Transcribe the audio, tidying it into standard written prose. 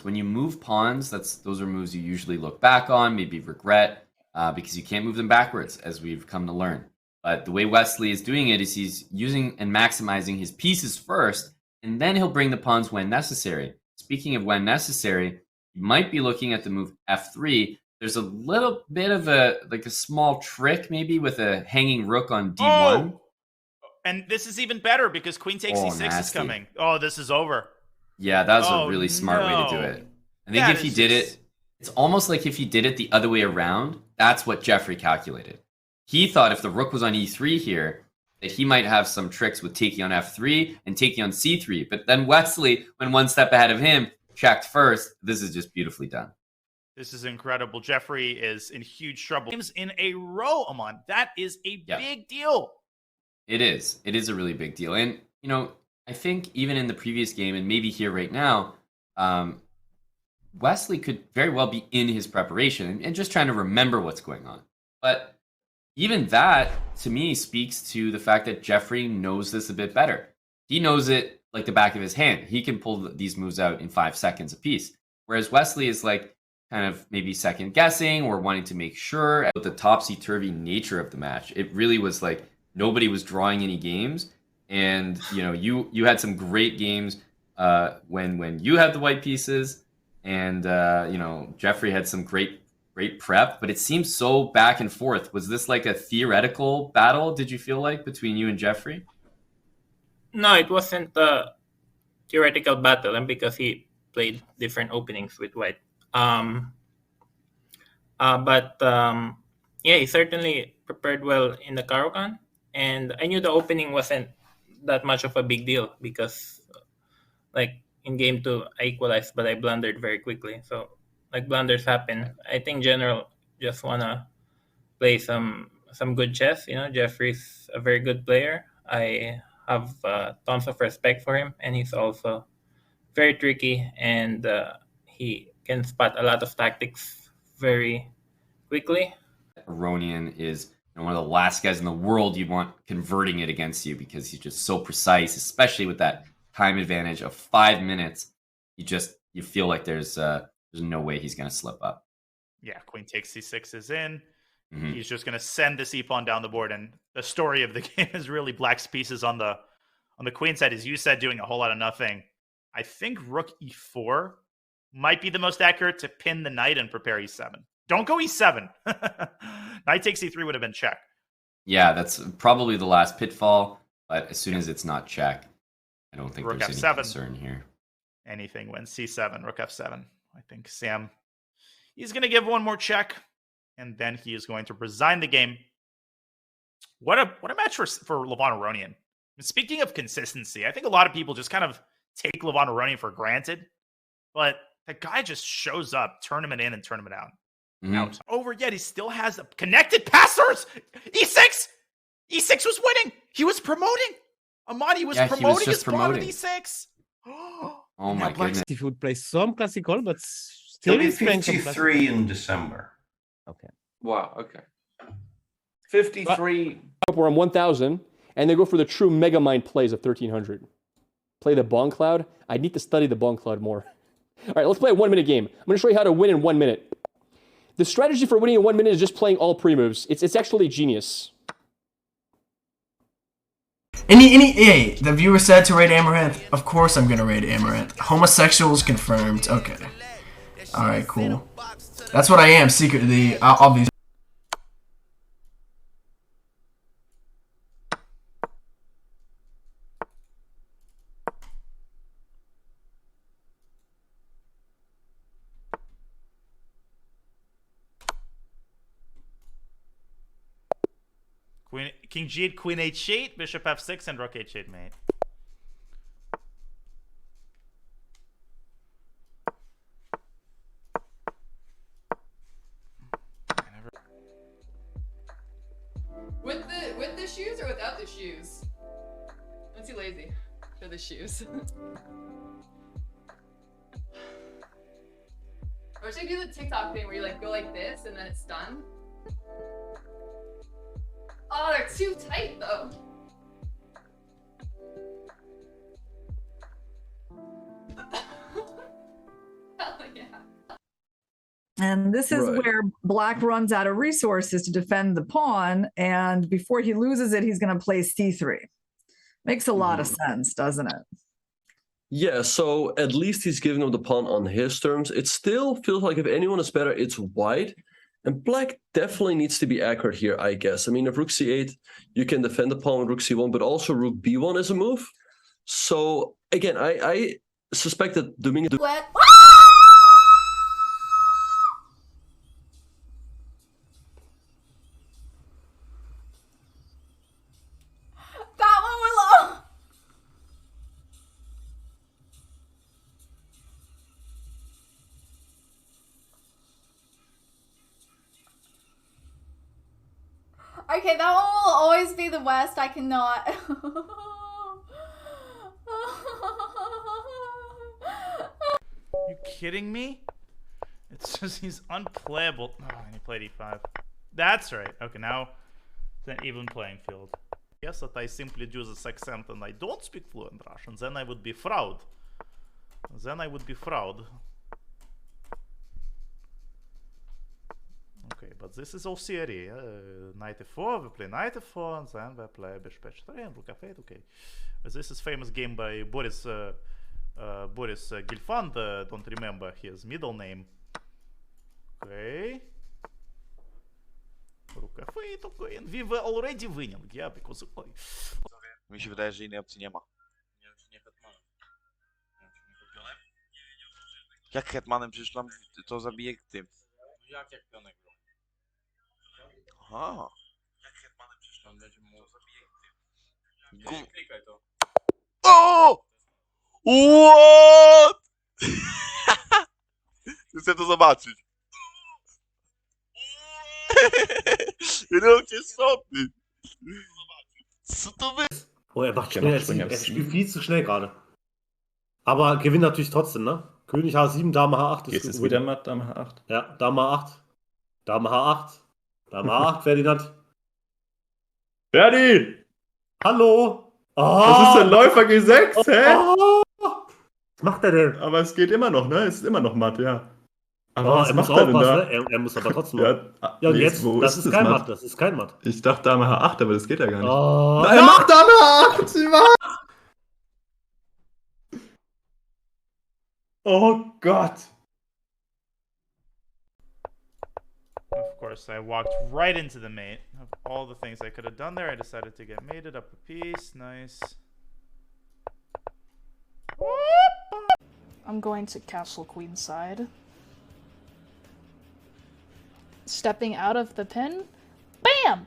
When you move pawns, those are moves you usually look back on, maybe regret, because you can't move them backwards, as we've come to learn. But the way Wesly is doing it is he's using and maximizing his pieces first, and then he'll bring the pawns when necessary. Speaking of when necessary, you might be looking at the move F3. There's a little bit of a small trick maybe with a hanging rook on D1. Oh! And this is even better because queen takes C6 is coming. Oh, this is over. Yeah, that was a really smart way to do it. I think if he did it, it's almost like if he did it the other way around, that's what Jeffrey calculated. He thought if the rook was on E3 here, that he might have some tricks with taking on F3 and taking on C3. But then Wesly, when one step ahead of him, checked first. This is just beautifully done. This is incredible. Jeffrey is in huge trouble. Games in a row, Amon. That is a big deal. It is. It is a really big deal. And, you know, I think even in the previous game and maybe here right now, Wesly could very well be in his preparation and just trying to remember what's going on. But even that, to me, speaks to the fact that Jeffrey knows this a bit better. He knows it like the back of his hand. He can pull these moves out in 5 seconds apiece. Whereas Wesly is like kind of maybe second guessing or wanting to make sure. With the topsy-turvy nature of the match, it really was like nobody was drawing any games. And, you know, you had some great games when you had the white pieces. And, you know, Jeffrey had some great prep, but it seems so back and forth. Was this like a theoretical battle, did you feel like, between you and Jeffrey? No, it wasn't a theoretical battle, and because he played different openings with white. Yeah, he certainly prepared well in the Karokan, and I knew the opening wasn't that much of a big deal because, like, in game 2, I equalized, but I blundered very quickly. So, like, blunders happen. I think General just wanna play some good chess. You know, Jeffrey's a very good player. I have tons of respect for him, and he's also very tricky, and he can spot a lot of tactics very quickly. Aronian is one of the last guys in the world you'd want converting it against you because he's just so precise, especially with that time advantage of 5 minutes. You feel like there's no way he's going to slip up. Yeah, queen takes C6 is in. Mm-hmm. He's just going to send the c-pawn down the board, and the story of the game is really black's pieces on the queen side, as you said, doing a whole lot of nothing. I think rook e4 might be the most accurate to pin the knight and prepare e7. Don't go e7. Knight takes e3 would have been check. Yeah, that's probably the last pitfall, but as soon as it's not check, I don't think rook there's f7. any concern here. Anything when c7, rook f7. I think Sam, he's going to give one more check, and then he is going to resign the game. What a match for Levon Aronian. Speaking of consistency, I think a lot of people just kind of take Levon Aronian for granted, but the guy just shows up, tournament in and tournament out. Out. Over yet, he still has a connected PASSSERRRS. E6! E6 was winning. He was promoting. Amani was promoting his pawn on E6. Oh my goodness. If he would play some classical, but still he'll be 53 in December. Okay. Wow, okay. 53. We're on 1,000, and they go for the true mega mind plays of 1,300. Play the Bong Cloud. I need to study the Bong Cloud more. All right, let's play a 1 minute game. I'm going to show you how to win in 1 minute. The strategy for winning in 1 minute is just playing all pre-moves. It's actually genius. Hey, the viewer said to raid Amouranth. Of course I'm gonna raid Amouranth. Homosexuals confirmed. Okay. Alright, cool. That's what I am, secretly, obviously. King G8, Queen H8, Bishop F6, and Rook H8, mate. With the shoes or without the shoes? I'm too lazy for the shoes. Or should I do the TikTok thing where you like go like this and then it's done? Oh, they're too tight though. Yeah. And this is Right. where black runs out of resources to defend the pawn, and before he loses it, he's going to play c3. Makes a lot of sense, doesn't it? Yeah, so at least he's giving up the pawn on his terms. It still feels like if anyone is better, it's white. And black definitely needs to be accurate here, I guess. I mean, if rook c8, you can defend the pawn with rook c1, but also rook b1 is a move. So, again, I suspect that Dominguez... What? That one was low. Okay, that one will always be the worst. I cannot. You kidding me? It's just he's unplayable. Oh, and he played e5. That's right. Okay, now it's an even playing field. Yes, that I simply do this accent and I don't speak fluent Russian. Then I would be fraud. Okay, but this is all theory. Knight e4, we play knight e4, and then we play bishop h3 and rook f8. Okay, but this is famous game by Boris Gelfand. Don't remember his middle name. Okay. Rook f8, okay, and we were already winning, yeah, because okay. Mi się wydaje, że innej opcji nie ma. Jak hetmanem? Przecież nam to zabije tym. Jak pionek? Aha. Jak hetmanem? Przecież nam będzie mu zabije tym. Klikaj to. O! What? Chcę to zobaczyć. Róbcie sobie. Co to wy? Oh, er macht schnell. Er spielt viel zu schnell gerade. Aber gewinnt natürlich trotzdem, ne? König H7, Dame H8. Ist es wieder matt, Dame H8? Ja, Dame H8. Dame H8. Dame H8, Ferdinand. Ferdi! Hallo! Oh, Das ist ein Läufer G6, hä? Oh, was macht er denn? Aber es geht immer noch, ne? Es ist immer noch matt, ja. Aber Oh, was er muss macht er denn aufpassen, da? ne? Er muss aber trotzdem. Ja, Ja, und nee, jetzt, wo das ist ist das kein Matt? Matt, das ist kein Matt. Ich dachte Dame H8, aber das geht ja gar nicht. Oh, Nein, er macht Dame H8! Was? Oh Gott! Of course, I walked right into the mate. Of all the things I could have done there, I decided to get mated up a piece. Nice. I'm going to castle queenside. Stepping out of the pin. Bam!